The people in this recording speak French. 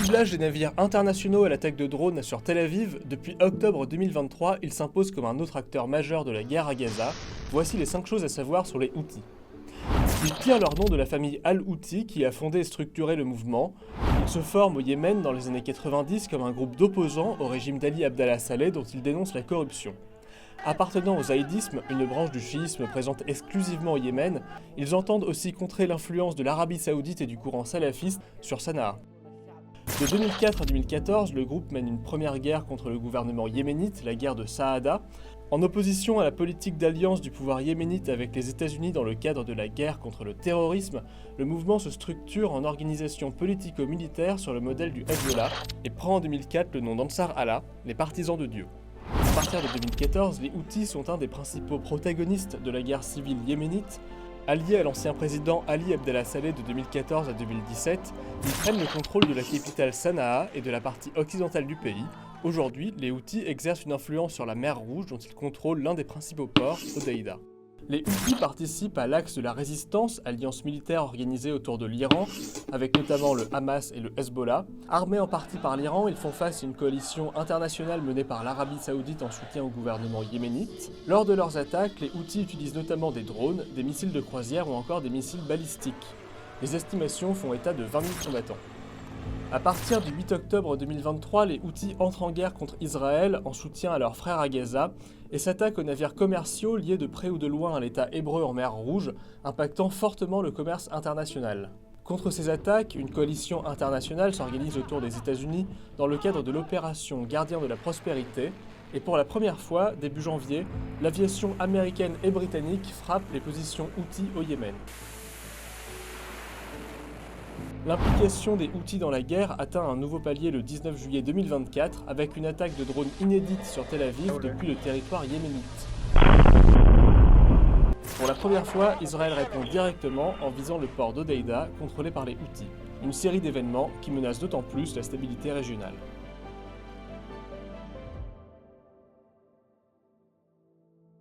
ciblage des navires internationaux à l'attaque de drones sur Tel Aviv, depuis octobre 2023, il s'impose comme un autre acteur majeur de la guerre à Gaza. Voici les 5 choses à savoir sur les Houthis. Ils tirent leur nom de la famille Al-Houthi qui a fondé et structuré le mouvement. Ils se forment au Yémen dans les années 90 comme un groupe d'opposants au régime d'Ali Abdallah Saleh dont ils dénoncent la corruption. Appartenant au zaïdisme, une branche du chiisme présente exclusivement au Yémen, ils entendent aussi contrer l'influence de l'Arabie Saoudite et du courant salafiste sur Sanaa. De 2004 à 2014, le groupe mène une première guerre contre le gouvernement yéménite, la guerre de Saada. En opposition à la politique d'alliance du pouvoir yéménite avec les États-Unis dans le cadre de la guerre contre le terrorisme, le mouvement se structure en organisation politico-militaire sur le modèle du Hezbollah et prend en 2004 le nom d'Ansar Allah, les partisans de Dieu. À partir de 2014, les Houthis sont un des principaux protagonistes de la guerre civile yéménite. Alliés à l'ancien président Ali Abdallah Saleh de 2014 à 2017, ils prennent le contrôle de la capitale Sanaa et de la partie occidentale du pays. Aujourd'hui, les Houthis exercent une influence sur la mer Rouge dont ils contrôlent l'un des principaux ports, Hodeïda. Les Houthis participent à l'Axe de la Résistance, alliance militaire organisée autour de l'Iran, avec notamment le Hamas et le Hezbollah. Armés en partie par l'Iran, ils font face à une coalition internationale menée par l'Arabie Saoudite en soutien au gouvernement yéménite. Lors de leurs attaques, les Houthis utilisent notamment des drones, des missiles de croisière ou encore des missiles balistiques. Les estimations font état de 20 000 combattants. À partir du 8 octobre 2023, les Houthis entrent en guerre contre Israël en soutien à leurs frères à Gaza et s'attaquent aux navires commerciaux liés de près ou de loin à l'État hébreu en mer Rouge, impactant fortement le commerce international. Contre ces attaques, une coalition internationale s'organise autour des États-Unis dans le cadre de l'opération Gardien de la Prospérité, et pour la première fois, début janvier, l'aviation américaine et britannique frappe les positions Houthis au Yémen. L'implication des Houthis dans la guerre atteint un nouveau palier le 19 juillet 2024 avec une attaque de drone inédite sur Tel Aviv depuis le territoire yéménite. Pour la première fois, Israël répond directement en visant le port d'Hodeïda contrôlé par les Houthis. Une série d'événements qui menacent d'autant plus la stabilité régionale.